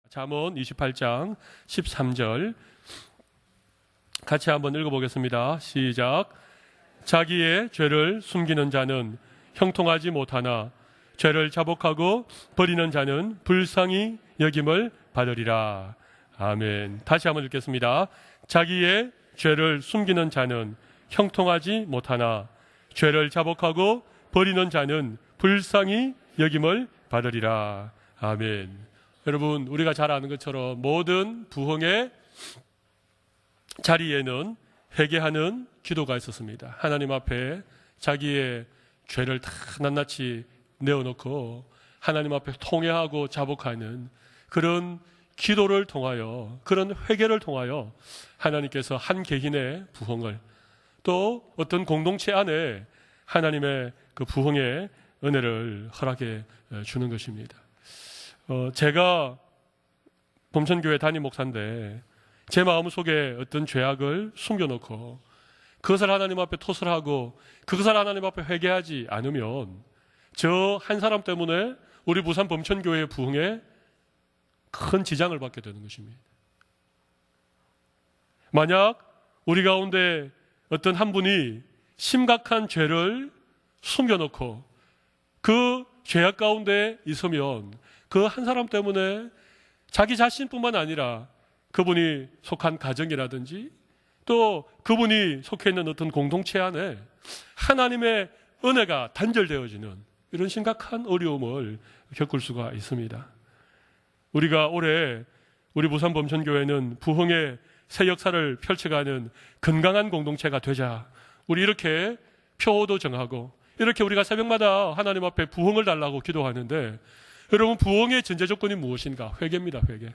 잠언 28장 13절 같이 한번 읽어보겠습니다. 시작. 자기의 죄를 숨기는 자는 형통하지 못하나 죄를 자복하고 버리는 자는 불쌍히 여김을 받으리라. 아멘. 다시 한번 읽겠습니다. 자기의 죄를 숨기는 자는 형통하지 못하나 죄를 자복하고 버리는 자는 불쌍히 여김을 받으리라. 아멘. 여러분, 우리가 잘 아는 것처럼 모든 부흥의 자리에는 회개하는 기도가 있었습니다. 하나님 앞에 자기의 죄를 다 낱낱이 내어놓고 하나님 앞에 통회하고 자복하는 그런 기도를 통하여, 그런 회개를 통하여 하나님께서 한 개인의 부흥을, 또 어떤 공동체 안에 하나님의 그 부흥의 은혜를 허락해 주는 것입니다. 제가 범천교회 담임 목사인데 제 마음속에 어떤 죄악을 숨겨놓고 그것을 하나님 앞에 토설하고 그것을 하나님 앞에 회개하지 않으면 저 한 사람 때문에 우리 부산 범천교회의 부흥에 큰 지장을 받게 되는 것입니다. 만약 우리 가운데 어떤 한 분이 심각한 죄를 숨겨놓고 그 죄악 가운데 있으면 그 한 사람 때문에 자기 자신뿐만 아니라 그분이 속한 가정이라든지 또 그분이 속해 있는 어떤 공동체 안에 하나님의 은혜가 단절되어지는 이런 심각한 어려움을 겪을 수가 있습니다. 우리가 올해 우리 부산 범천교회는 부흥의 새 역사를 펼쳐가는 건강한 공동체가 되자 우리 이렇게 표도 정하고 이렇게 우리가 새벽마다 하나님 앞에 부흥을 달라고 기도하는데 여러분, 부흥의 전제 조건이 무엇인가? 회개입니다. 회개.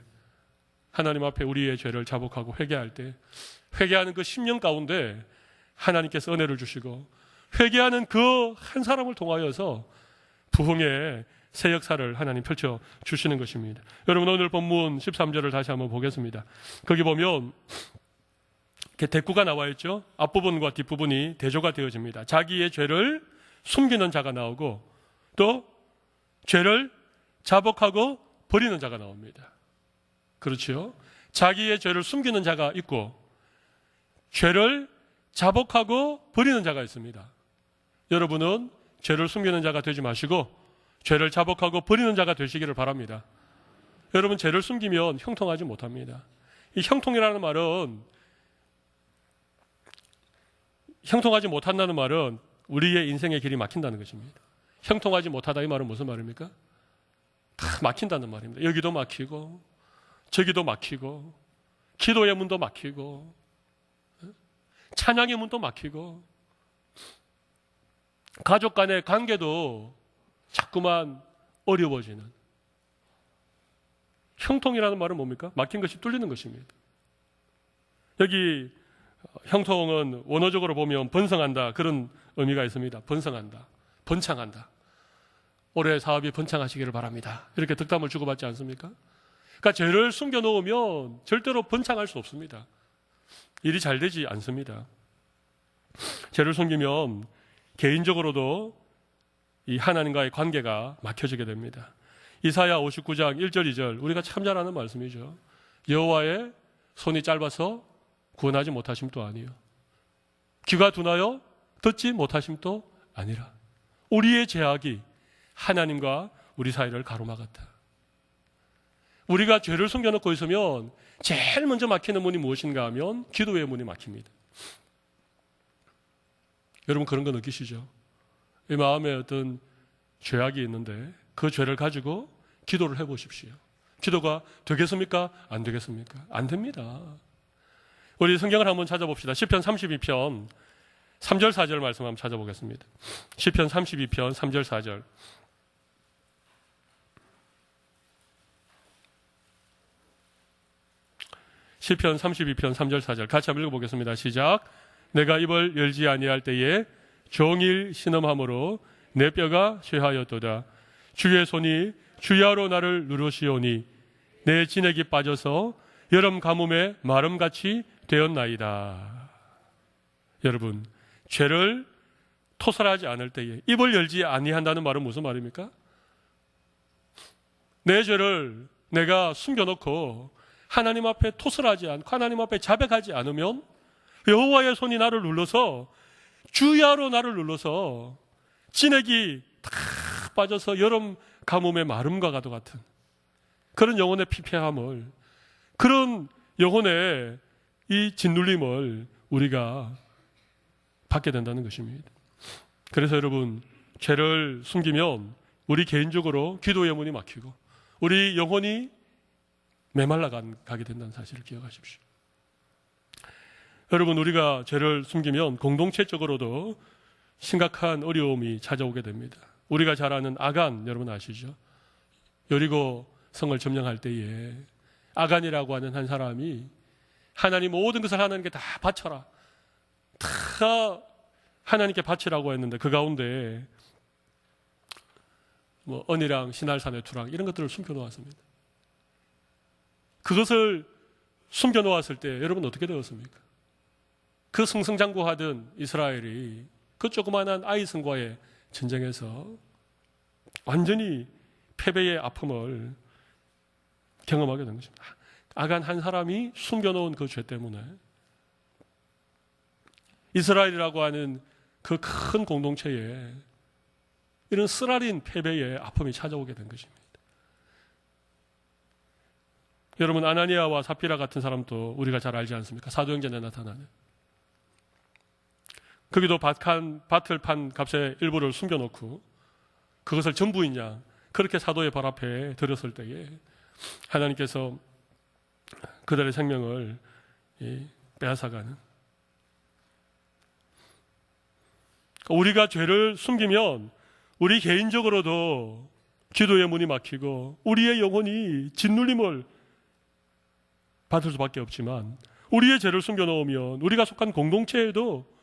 하나님 앞에 우리의 죄를 자복하고 회개할 때 회개하는 그 10년 가운데 하나님께서 은혜를 주시고 회개하는 그 한 사람을 통하여서 부흥의 새 역사를 하나님 펼쳐 주시는 것입니다. 여러분, 오늘 본문 13절을 다시 한번 보겠습니다. 거기 보면 이렇게 대꾸가 나와 있죠. 앞부분과 뒷부분이 대조가 되어집니다. 자기의 죄를 숨기는 자가 나오고 또 죄를 자복하고 버리는 자가 나옵니다. 그렇죠? 자기의 죄를 숨기는 자가 있고 죄를 자복하고 버리는 자가 있습니다. 여러분은 죄를 숨기는 자가 되지 마시고 죄를 자복하고 버리는 자가 되시기를 바랍니다. 여러분, 죄를 숨기면 형통하지 못합니다. 이 형통이라는 말은, 형통하지 못한다는 말은 우리의 인생의 길이 막힌다는 것입니다. 형통하지 못하다 이 말은 무슨 말입니까? 다 막힌다는 말입니다. 여기도 막히고 저기도 막히고 기도의 문도 막히고 찬양의 문도 막히고 가족 간의 관계도 자꾸만 어려워지는, 형통이라는 말은 뭡니까? 막힌 것이 뚫리는 것입니다. 여기 형통은 원어적으로 보면 번성한다 그런 의미가 있습니다. 번성한다, 번창한다. 올해 사업이 번창하시기를 바랍니다. 이렇게 덕담을 주고받지 않습니까? 그러니까 죄를 숨겨놓으면 절대로 번창할 수 없습니다. 일이 잘 되지 않습니다. 죄를 숨기면 개인적으로도 이 하나님과의 관계가 막혀지게 됩니다. 이사야 59장 1절 2절 우리가 참 잘 아는 말씀이죠. 여호와의 손이 짧아서 구원하지 못하심도 아니요 귀가 둔하여 듣지 못하심도 아니라 우리의 죄악이 하나님과 우리 사이를 가로막았다. 우리가 죄를 숨겨놓고 있으면 제일 먼저 막히는 문이 무엇인가 하면 기도의 문이 막힙니다. 여러분, 그런 거 느끼시죠? 이 마음에 어떤 죄악이 있는데 그 죄를 가지고 기도를 해보십시오. 기도가 되겠습니까? 안 되겠습니까? 안 됩니다. 우리 성경을 한번 찾아봅시다. 시편 32편 3절 4절 말씀 한번 찾아보겠습니다. 시편 32편 3절 4절 시편 32편 3절 4절 같이 한번 읽어보겠습니다. 시작. 내가 입을 열지 아니할 때에 종일 신음함으로 내 뼈가 쇠하였도다. 주의 손이 주야로 나를 누르시오니 내 진액이 빠져서 여름 가뭄에 마름같이 되었나이다. 여러분, 죄를 토설하지 않을 때에 입을 열지 아니한다는 말은 무슨 말입니까? 내 죄를 내가 숨겨놓고 하나님 앞에 토설하지 않고 하나님 앞에 자백하지 않으면 여호와의 손이 나를 눌러서 주야로 나를 눌러서 진액이 다 빠져서 여름 가뭄의 마름과 가도 같은 그런 영혼의 피폐함을, 그런 영혼의 이 짓눌림을 우리가 받게 된다는 것입니다. 그래서 여러분, 죄를 숨기면 우리 개인적으로 기도의 문이 막히고 우리 영혼이 메말라 가게 된다는 사실을 기억하십시오. 여러분, 우리가 죄를 숨기면 공동체적으로도 심각한 어려움이 찾아오게 됩니다. 우리가 잘 아는 아간, 여러분 아시죠? 여리고 성을 점령할 때에 아간이라고 하는 한 사람이 하나님 모든 것을 하나님께 다 바쳐라, 다 하나님께 바치라고 했는데 그 가운데 뭐 언이랑 신할산의 투랑 이런 것들을 숨겨놓았습니다. 그것을 숨겨놓았을 때 여러분 어떻게 되었습니까? 그 승승장구하던 이스라엘이 그 조그마한 아이성과의 전쟁에서 완전히 패배의 아픔을 경험하게 된 것입니다. 아간 한 사람이 숨겨놓은 그 죄 때문에 이스라엘이라고 하는 그 큰 공동체에 이런 쓰라린 패배의 아픔이 찾아오게 된 것입니다. 여러분, 아나니아와 삽비라 같은 사람도 우리가 잘 알지 않습니까? 사도행전에 나타나는. 거기도 밭을 판 값의 일부를 숨겨놓고 그것을 전부인 양 그렇게 사도의 발 앞에 들었을 때에 하나님께서 그들의 생명을 빼앗아가는. 우리가 죄를 숨기면 우리 개인적으로도 기도의 문이 막히고 우리의 영혼이 짓눌림을 받을 수밖에 없지만 우리의 죄를 숨겨놓으면 우리가 속한 공동체에도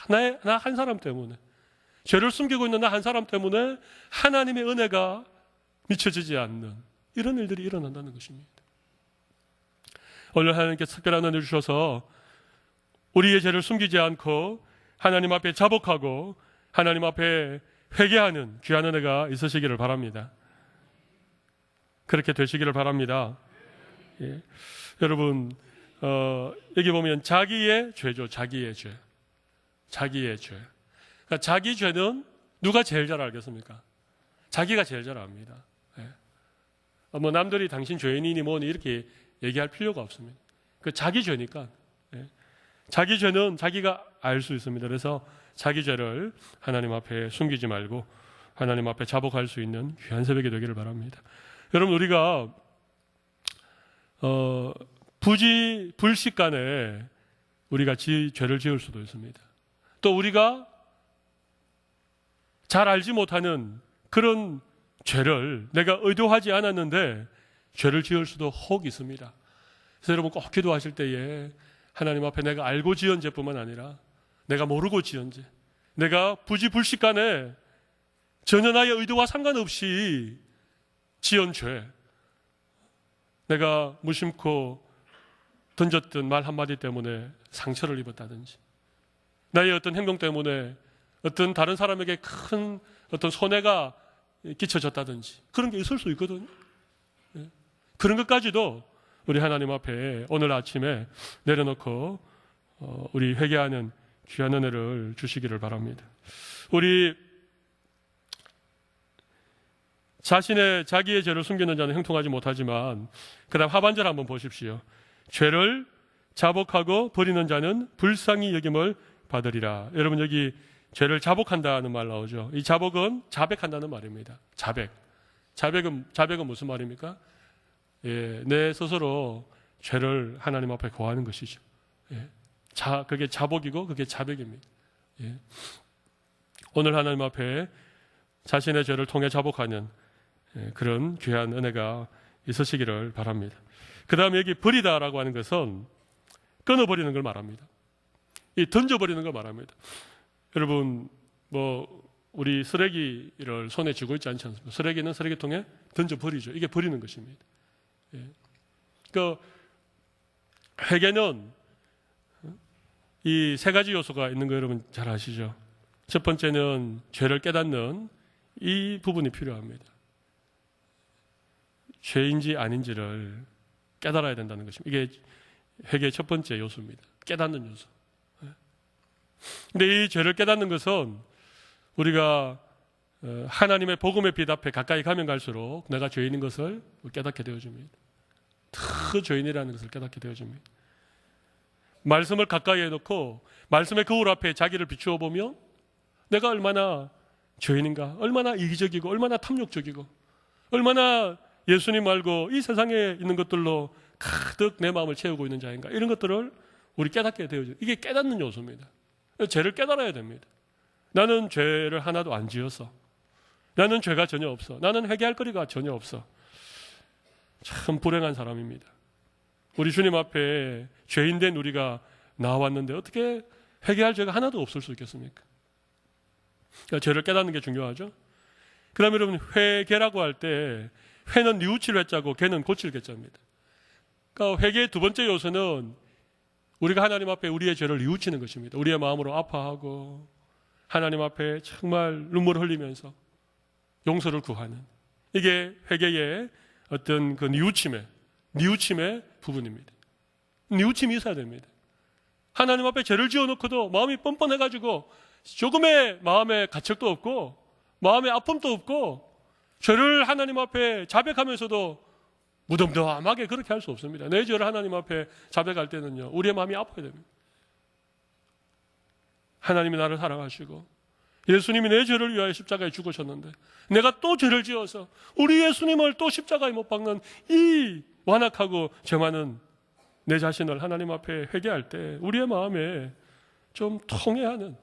나 한 사람 때문에, 죄를 숨기고 있는 나 한 사람 때문에 하나님의 은혜가 미쳐지지 않는 이런 일들이 일어난다는 것입니다. 오늘 하나님께서 특별한 은혜를 주셔서 우리의 죄를 숨기지 않고 하나님 앞에 자복하고 하나님 앞에 회개하는 귀한 은혜가 있으시기를 바랍니다. 그렇게 되시기를 바랍니다. 예. 여러분, 여기 보면 자기의 죄죠. 자기의 죄. 자기의 죄. 그러니까 자기 죄는 누가 제일 잘 알겠습니까? 자기가 제일 잘 압니다. 예. 뭐 남들이 당신 죄인이니 뭐니 이렇게 얘기할 필요가 없습니다. 그 자기 죄니까. 예. 자기 죄는 자기가 알 수 있습니다. 그래서 자기 죄를 하나님 앞에 숨기지 말고 하나님 앞에 자복할 수 있는 귀한 새벽이 되기를 바랍니다. 여러분, 우리가 불식간에 우리가 죄를 지을 수도 있습니다. 또 우리가 잘 알지 못하는 그런 죄를 내가 의도하지 않았는데 죄를 지을 수도 혹 있습니다. 그래서 여러분 꼭 기도하실 때에 하나님 앞에 내가 알고 지은 죄뿐만 아니라 내가 모르고 지은 죄, 내가 불식간에 전혀 나의 의도와 상관없이 지은 죄, 내가 무심코 던졌던 말 한마디 때문에 상처를 입었다든지 나의 어떤 행동 때문에 어떤 다른 사람에게 큰 어떤 손해가 끼쳐졌다든지 그런 게 있을 수 있거든요. 그런 것까지도 우리 하나님 앞에 오늘 아침에 내려놓고 우리 회개하는 귀한 은혜를 주시기를 바랍니다. 우리 자기의 죄를 숨기는 자는 형통하지 못하지만 그 다음 하반절 한번 보십시오. 죄를 자복하고 버리는 자는 불쌍히 여김을 받으리라. 여러분, 여기 죄를 자복한다는 말 나오죠. 이 자복은 자백한다는 말입니다. 자백은 무슨 말입니까? 예, 내 스스로 죄를 하나님 앞에 고하는 것이죠. 예, 그게 자복이고 그게 자백입니다. 예. 오늘 하나님 앞에 자신의 죄를 통해 자복하는 그런 귀한 은혜가 있으시기를 바랍니다. 그 다음에 여기 버리다라고 하는 것은 끊어버리는 걸 말합니다. 이 던져버리는 걸 말합니다. 여러분, 우리 쓰레기를 손에 쥐고 있지 않지 않습니까? 쓰레기는 쓰레기통에 던져버리죠. 이게 버리는 것입니다. 예. 그 회개는 이 세 가지 요소가 있는 거 여러분 잘 아시죠? 첫 번째는 죄를 깨닫는 이 부분이 필요합니다. 죄인지 아닌지를 깨달아야 된다는 것입니다. 이게 회개의 첫 번째 요소입니다. 깨닫는 요소. 근데 이 죄를 깨닫는 것은 우리가 하나님의 복음의 빛 앞에 가까이 가면 갈수록 내가 죄인인 것을 깨닫게 되어집니다. 더 죄인이라는 것을 깨닫게 되어집니다. 말씀을 가까이 해놓고 말씀의 거울 앞에 자기를 비추어 보며 내가 얼마나 죄인인가, 얼마나 이기적이고 얼마나 탐욕적이고 얼마나 예수님 말고 이 세상에 있는 것들로 가득 내 마음을 채우고 있는 자인가, 이런 것들을 우리 깨닫게 되어져. 이게 깨닫는 요소입니다. 죄를 깨달아야 됩니다. 나는 죄를 하나도 안 지었어. 나는 죄가 전혀 없어. 나는 회개할 거리가 전혀 없어. 참 불행한 사람입니다. 우리 주님 앞에 죄인된 우리가 나왔는데 어떻게 회개할 죄가 하나도 없을 수 있겠습니까? 그러니까 죄를 깨닫는 게 중요하죠. 그 다음에 여러분, 회개라고 할 때 회는 뉘우칠 회자고 개는 고칠 개자입니다. 그러니까 회개의 두 번째 요소는 우리가 하나님 앞에 우리의 죄를 뉘우치는 것입니다. 우리의 마음으로 아파하고 하나님 앞에 정말 눈물을 흘리면서 용서를 구하는, 이게 회개의 어떤 그 뉘우침의 부분입니다. 뉘우침이 있어야 됩니다. 하나님 앞에 죄를 지어놓고도 마음이 뻔뻔해가지고 조금의 마음의 가책도 없고 마음의 아픔도 없고 죄를 하나님 앞에 자백하면서도 무덤덤하게 그렇게 할 수 없습니다. 내 죄를 하나님 앞에 자백할 때는요, 우리의 마음이 아파야 됩니다. 하나님이 나를 사랑하시고 예수님이 내 죄를 위하여 십자가에 죽으셨는데 내가 또 죄를 지어서 우리 예수님을 또 십자가에 못 박는 이 완악하고 죄 많은 내 자신을 하나님 앞에 회개할 때 우리의 마음에 좀 통해하는,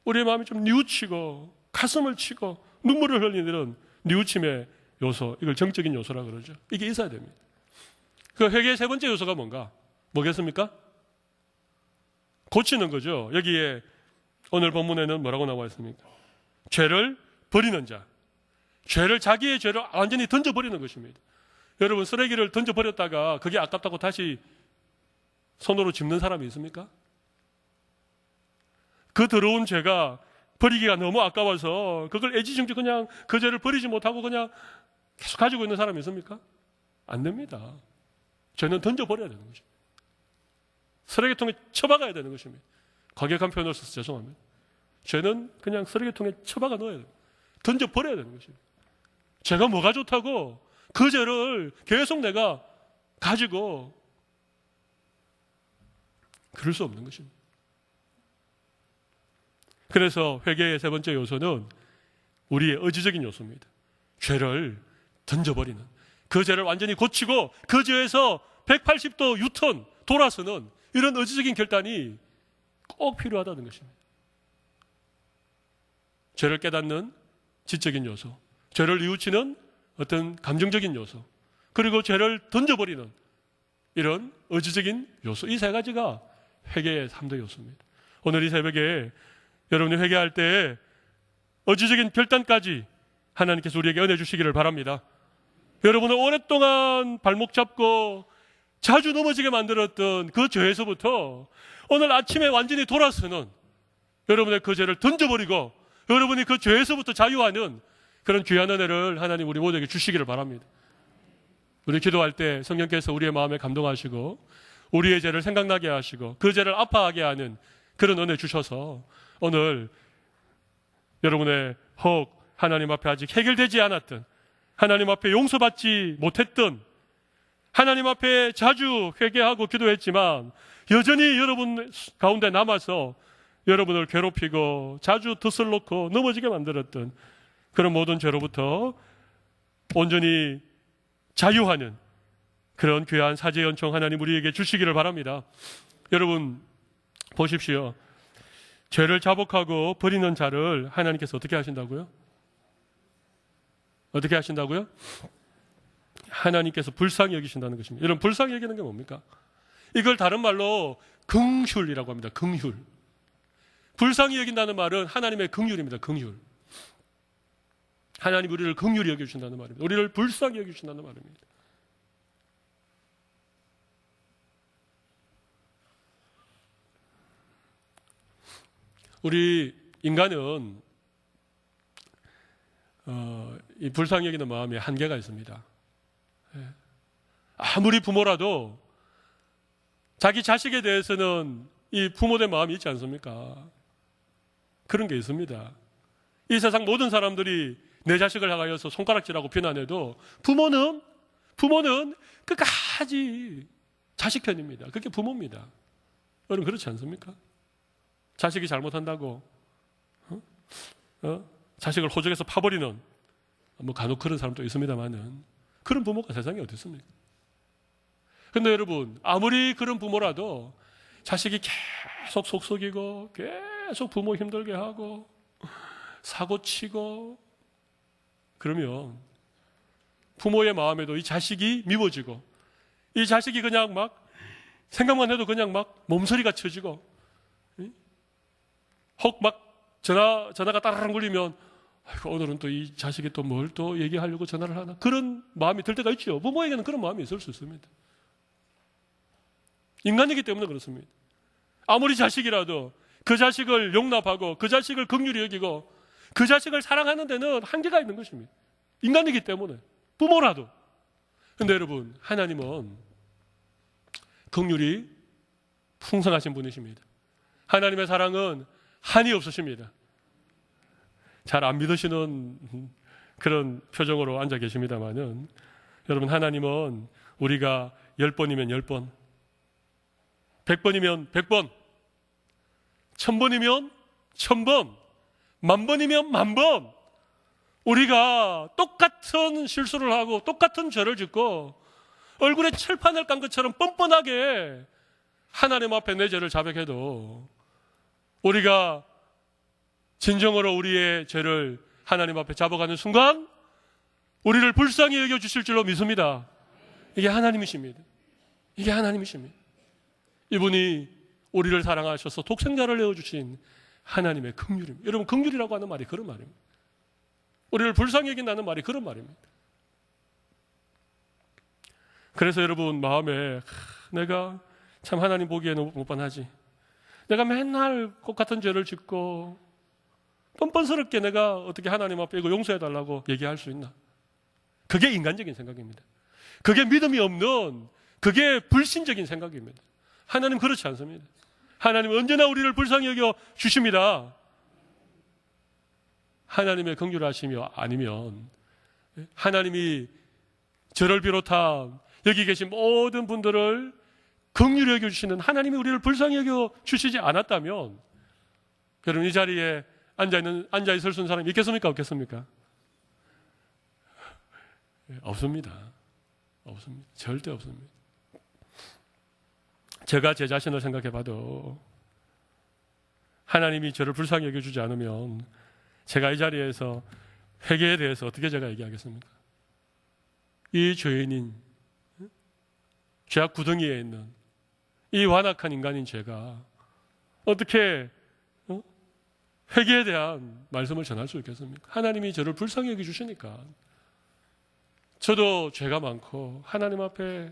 우리의 마음이 좀 뉘우치고 가슴을 치고 눈물을 흘리는 이런 뉘우침의 요소, 이걸 정적인 요소라 그러죠. 이게 있어야 됩니다. 그 회개의 세 번째 요소가 뭐겠습니까? 고치는 거죠. 여기에 오늘 본문에는 뭐라고 나와 있습니까? 죄를 버리는 자. 자기의 죄를 완전히 던져버리는 것입니다. 여러분, 쓰레기를 던져버렸다가 그게 아깝다고 다시 손으로 짚는 사람이 있습니까? 그 더러운 죄가 버리기가 너무 아까워서 그걸 애지중지 그냥 그 죄를 버리지 못하고 그냥 계속 가지고 있는 사람이 있습니까? 안 됩니다. 죄는 던져버려야 되는 것입니다. 쓰레기통에 처박아야 되는 것입니다. 과격한 표현을 써서 죄송합니다. 죄는 그냥 쓰레기통에 처박아 넣어야 돼요. 던져버려야 되는 것입니다. 죄가 뭐가 좋다고 그 죄를 계속 내가 가지고 그럴 수 없는 것입니다. 그래서 회개의 세 번째 요소는 우리의 의지적인 요소입니다. 죄를 던져버리는, 그 죄를 완전히 고치고 그 죄에서 180도 유턴 돌아서는 이런 의지적인 결단이 꼭 필요하다는 것입니다. 죄를 깨닫는 지적인 요소, 죄를 뉘우치는 어떤 감정적인 요소, 그리고 죄를 던져버리는 이런 의지적인 요소, 이 세 가지가 회개의 3대 요소입니다. 오늘 이 새벽에 여러분이 회개할 때 의지적인 결단까지 하나님께서 우리에게 은혜 주시기를 바랍니다. 여러분을 오랫동안 발목 잡고 자주 넘어지게 만들었던 그 죄에서부터 오늘 아침에 완전히 돌아서는, 여러분의 그 죄를 던져버리고 여러분이 그 죄에서부터 자유하는 그런 귀한 은혜를 하나님 우리 모두에게 주시기를 바랍니다. 우리 기도할 때 성령께서 우리의 마음에 감동하시고 우리의 죄를 생각나게 하시고 그 죄를 아파하게 하는 그런 은혜 주셔서 오늘 여러분의 혹 하나님 앞에 아직 해결되지 않았던, 하나님 앞에 용서받지 못했던, 하나님 앞에 자주 회개하고 기도했지만 여전히 여러분 가운데 남아서 여러분을 괴롭히고 자주 덫을 놓고 넘어지게 만들었던 그런 모든 죄로부터 온전히 자유하는 그런 귀한 사죄의 은총 하나님 우리에게 주시기를 바랍니다. 여러분 보십시오. 죄를 자복하고 버리는 자를 하나님께서 어떻게 하신다고요? 어떻게 하신다고요? 하나님께서 불쌍히 여기신다는 것입니다. 여러분, 불쌍히 여기는 게 뭡니까? 이걸 다른 말로 긍휼이라고 합니다. 긍휼. 불쌍히 여긴다는 말은 하나님의 긍휼입니다. 긍휼. 하나님 우리를 긍휼히 여겨주신다는 말입니다. 우리를 불쌍히 여겨주신다는 말입니다. 우리 인간은 이 불쌍히 여기는 마음에 한계가 있습니다. 아무리 부모라도 자기 자식에 대해서는 이 부모된 마음이 있지 않습니까? 그런 게 있습니다. 이 세상 모든 사람들이 내 자식을 향하여서 손가락질하고 비난해도 부모는 끝까지 자식 편입니다. 그게 부모입니다. 여러분 그렇지 않습니까? 자식이 잘못한다고 자식을 호적에서 파버리는 뭐 간혹 그런 사람도 있습니다만은 그런 부모가 세상에 어디 있습니까? 근데 여러분 아무리 그런 부모라도 자식이 계속 속썩이고 계속 부모 힘들게 하고 사고치고 그러면 부모의 마음에도 이 자식이 미워지고 이 자식이 그냥 막 생각만 해도 그냥 막 몸서리가 쳐지고 혹 막 전화가 따라랑 걸리면 아이고, 오늘은 또 이 자식이 또 뭘 또 얘기하려고 전화를 하나 그런 마음이 들 때가 있죠. 부모에게는 그런 마음이 있을 수 있습니다. 인간이기 때문에 그렇습니다. 아무리 자식이라도 그 자식을 용납하고 그 자식을 긍휼히 여기고 그 자식을 사랑하는 데는 한계가 있는 것입니다. 인간이기 때문에 부모라도. 그런데 여러분 하나님은 긍휼이 풍성하신 분이십니다. 하나님의 사랑은 한이 없으십니다. 잘 안 믿으시는 그런 표정으로 앉아 계십니다만은 여러분 하나님은 우리가 10번이면 10번 100번이면 100번 1000번이면 1000번 10,000번이면 10,000번 우리가 똑같은 실수를 하고 똑같은 죄를 짓고 얼굴에 칠판을 깐 것처럼 뻔뻔하게 하나님 앞에 내 죄를 자백해도 우리가 진정으로 우리의 죄를 하나님 앞에 잡아가는 순간 우리를 불쌍히 여겨주실 줄로 믿습니다. 이게 하나님이십니다. 이게 하나님이십니다. 이분이 우리를 사랑하셔서 독생자를 내어주신 하나님의 긍휼입니다. 여러분 긍휼이라고 하는 말이 그런 말입니다. 우리를 불쌍히 여긴다는 말이 그런 말입니다. 그래서 여러분 마음에 내가 참 하나님 보기에는 못 뻔하지. 내가 맨날 똑같은 죄를 짓고 뻔뻔스럽게 내가 어떻게 하나님 앞에 이거 용서해달라고 얘기할 수 있나? 그게 인간적인 생각입니다. 그게 믿음이 없는 그게 불신적인 생각입니다. 하나님 그렇지 않습니다. 하나님은 언제나 우리를 불쌍히 여겨 주십니다. 하나님의 긍휼하심이 아니면 하나님이 저를 비롯한 여기 계신 모든 분들을 긍휼히 여겨 주시는 하나님이 우리를 불쌍히 여겨 주시지 않았다면 여러분 이 자리에 앉아 있을 수 있는 사람이 있겠습니까? 없겠습니까? 없습니다. 없습니다. 절대 없습니다. 제가 제 자신을 생각해 봐도 하나님이 저를 불쌍히 여겨주지 않으면 제가 이 자리에서 회개에 대해서 어떻게 제가 얘기하겠습니까? 이 죄인인 죄악 구덩이에 있는 이 완악한 인간인 제가 어떻게 회개에 대한 말씀을 전할 수 있겠습니까? 하나님이 저를 불쌍히 여겨주시니까 저도 죄가 많고 하나님 앞에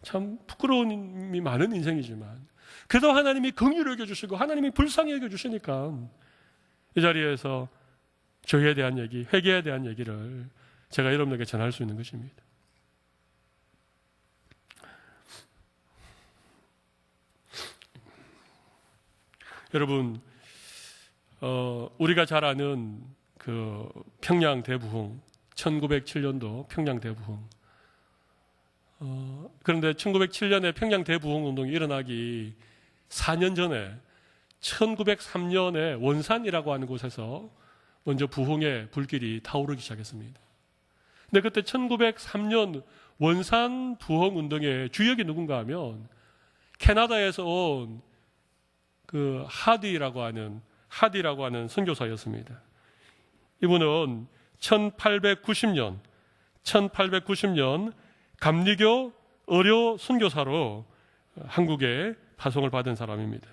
참 부끄러움이 많은 인생이지만 그래도 하나님이 긍휼히 여겨주시고 하나님이 불쌍히 여겨주시니까 이 자리에서 죄에 대한 얘기, 회개에 대한 얘기를 제가 여러분에게 전할 수 있는 것입니다. 여러분 우리가 잘 아는 그 평양 대부흥 1907년도 평양 대부흥 그런데 1907년에 평양 대부흥 운동이 일어나기 4년 전에 1903년에 원산이라고 하는 곳에서 먼저 부흥의 불길이 타오르기 시작했습니다. 근데 그때 1903년 원산 부흥 운동의 주역이 누군가 하면 캐나다에서 온 그 하디라고 하는 선교사였습니다. 이분은 1890년 감리교 의료 선교사로 한국에 파송을 받은 사람입니다.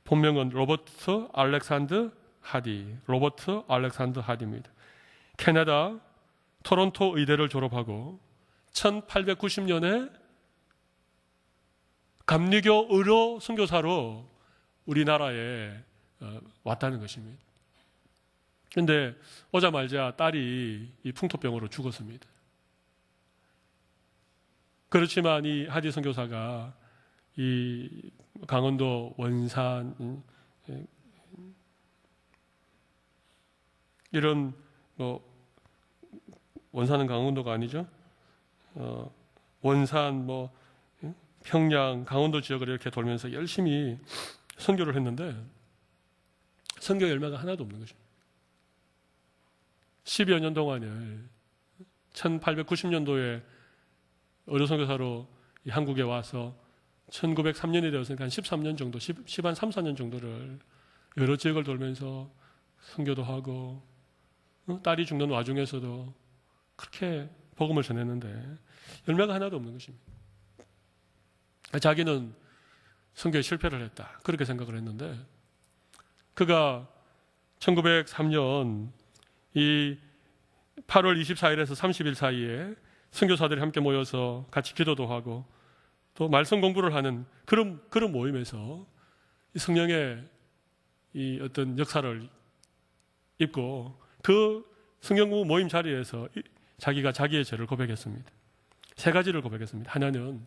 본명은 로버트 알렉산더 하디입니다. 캐나다 토론토 의대를 졸업하고 1890년에 감리교 의료 선교사로 우리나라에 왔다는 것입니다. 그런데 오자마자 딸이 이 풍토병으로 죽었습니다. 그렇지만 이 하디 선교사가 이 강원도 원산 이런 원산은 강원도가 아니죠. 원산 평양 강원도 지역을 이렇게 돌면서 열심히 선교를 했는데 선교 열매가 하나도 없는 것입니다. 10여 년 동안을 1890년도에 의료 선교사로 한국에 와서 1903년이 되었으니까 한 13년 정도, 3, 4년 정도를 여러 지역을 돌면서 선교도 하고 딸이 죽는 와중에서도 그렇게 복음을 전했는데 열매가 하나도 없는 것입니다. 자기는 선교에 실패를 했다. 그렇게 생각을 했는데 그가 1903년 이 8월 24일에서 30일 사이에 선교사들이 함께 모여서 같이 기도도 하고 또 말씀 공부를 하는 그런 모임에서 이 성령의 이 어떤 역사를 입고 그 성경 공부 모임 자리에서 자기가 자기의 죄를 고백했습니다. 3가지를 고백했습니다. 하나는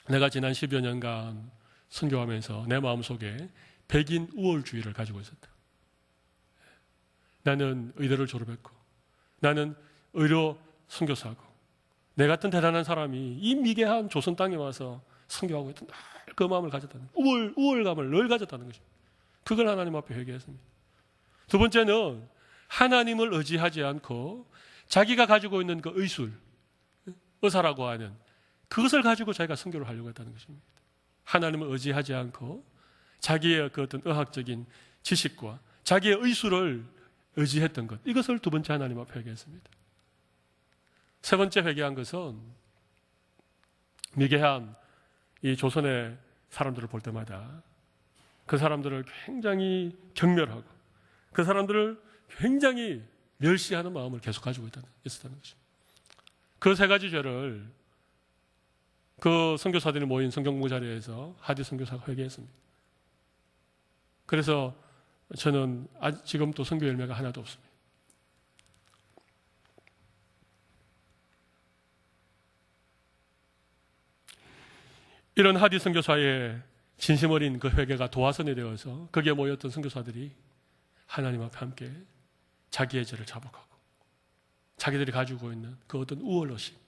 내가 지난 10여 년간 선교하면서 내 마음속에 백인 우월주의를 가지고 있었다. 나는 의대를 졸업했고 나는 의료 선교사고 내 같은 대단한 사람이 이 미개한 조선 땅에 와서 선교하고 있던 그 마음을 가졌다는 우월감을 늘 가졌다는 것입니다. 그걸 하나님 앞에 회개했습니다. 두 번째는 하나님을 의지하지 않고 자기가 가지고 있는 그 의술, 의사라고 하는 그것을 가지고 자기가 선교를 하려고 했다는 것입니다. 하나님을 의지하지 않고 자기의 그 어떤 의학적인 지식과 자기의 의술을 의지했던 것, 이것을 두 번째 하나님 앞에 회개했습니다. 세 번째 회개한 것은 미개한 이 조선의 사람들을 볼 때마다 그 사람들을 굉장히 경멸하고 그 사람들을 굉장히 멸시하는 마음을 계속 가지고 있었다는 것입니다. 그 3가지 죄를 그 선교사들이 모인 성경공부 자리에서 하디 선교사가 회개했습니다. 그래서 저는 지금도 선교 열매가 하나도 없습니다. 이런 하디 선교사의 진심 어린 그 회개가 도화선이 되어서 거기에 모였던 선교사들이 하나님 앞에 함께 자기의 죄를 자복하고 자기들이 가지고 있는 그 어떤 우월의식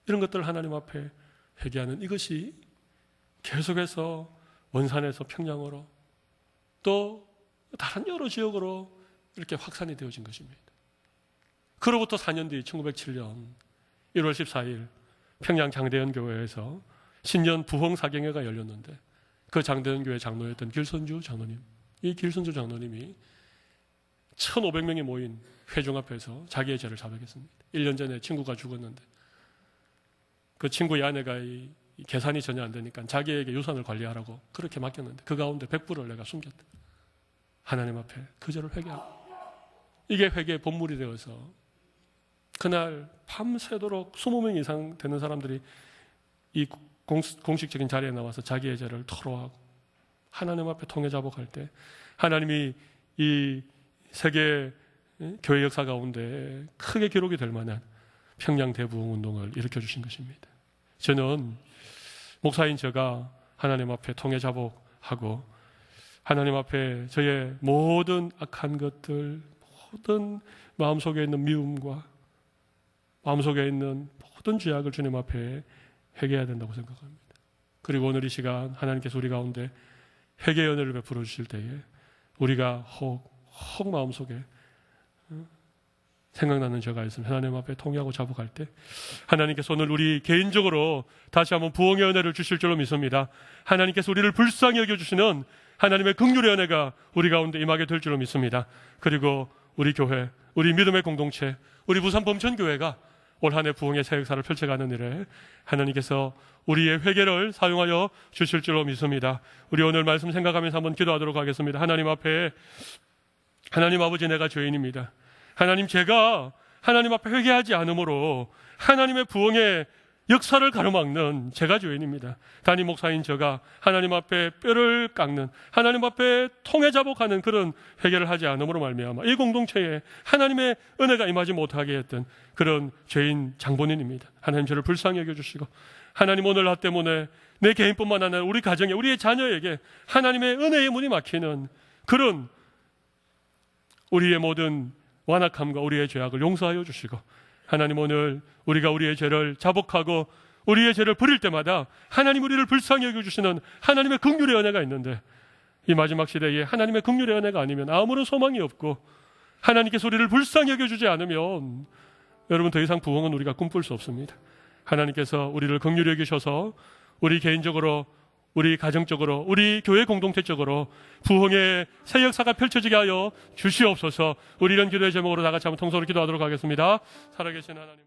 이런 것들을 하나님 앞에 회개하는 이것이 계속해서 원산에서 평양으로 또 다른 여러 지역으로 이렇게 확산이 되어진 것입니다. 그로부터 4년 뒤 1907년 1월 14일 평양 장대현 교회에서 신년 부흥 사경회가 열렸는데 그 장대현 교회 장로였던 길선주 장로님, 이 길선주 장로님이 1,500명이 모인 회중 앞에서 자기의 죄를 자백했습니다. 1년 전에 친구가 죽었는데 그 친구의 아내가 이 계산이 전혀 안 되니까 자기에게 유산을 관리하라고 그렇게 맡겼는데 그 가운데 100불을 내가 숨겼다. 하나님 앞에 그 죄를 회개하고 이게 회개의 본물이 되어서 그날 밤새도록 20명 이상 되는 사람들이 이 공식적인 자리에 나와서 자기의 죄를 토로하고 하나님 앞에 통해 자복할 때 하나님이 이 세계 교회 역사 가운데 크게 기록이 될 만한 평양 대부흥 운동을 일으켜 주신 것입니다. 저는 목사인 제가 하나님 앞에 통해 자복하고 하나님 앞에 저의 모든 악한 것들, 모든 마음속에 있는 미움과 마음속에 있는 모든 죄악을 주님 앞에 회개해야 된다고 생각합니다. 그리고 오늘 이 시간 하나님께서 우리 가운데 회개의 은혜를 베풀어 주실 때에 우리가 혹 마음속에 생각나는 죄가 있으면 하나님 앞에 통회하고 자복할 때 하나님께서 오늘 우리 개인적으로 다시 한번 부흥의 은혜를 주실 줄로 믿습니다. 하나님께서 우리를 불쌍히 여겨주시는 하나님의 긍휼의 은혜가 우리 가운데 임하게 될 줄로 믿습니다. 그리고 우리 교회, 우리 믿음의 공동체, 우리 부산 범천교회가 올 한 해 부흥의 새 역사를 펼쳐가는 일에 하나님께서 우리의 회개를 사용하여 주실 줄로 믿습니다. 우리 오늘 말씀 생각하면서 한번 기도하도록 하겠습니다. 하나님 앞에 하나님 아버지, 내가 죄인입니다. 하나님, 제가 하나님 앞에 회개하지 않으므로 하나님의 부흥의 역사를 가로막는 제가 죄인입니다. 담임 목사인 제가 하나님 앞에 뼈를 깎는, 하나님 앞에 통회자복하는 그런 회개를 하지 않음으로 말미암아 이 공동체에 하나님의 은혜가 임하지 못하게 했던 그런 죄인 장본인입니다. 하나님 저를 불쌍히 여겨주시고, 하나님 오늘 나 때문에 내 개인뿐만 아니라 우리 가정에, 우리의 자녀에게 하나님의 은혜의 문이 막히는 그런 우리의 모든 완악함과 우리의 죄악을 용서하여 주시고, 하나님 오늘 우리가 우리의 죄를 자복하고 우리의 죄를 버릴 때마다 하나님 우리를 불쌍히 여겨주시는 하나님의 긍휼의 은혜가 있는데, 이 마지막 시대에 하나님의 긍휼의 은혜가 아니면 아무런 소망이 없고 하나님께서 우리를 불쌍히 여겨주지 않으면 여러분 더 이상 부흥은 우리가 꿈꿀 수 없습니다. 하나님께서 우리를 긍휼히 여기셔서 우리 개인적으로, 우리 가정적으로, 우리 교회 공동체적으로 부흥의 새 역사가 펼쳐지게 하여 주시옵소서. 우리 이런 기도의 제목으로 다 같이 한번 통성으로 기도하도록 하겠습니다. 살아계신 하나님.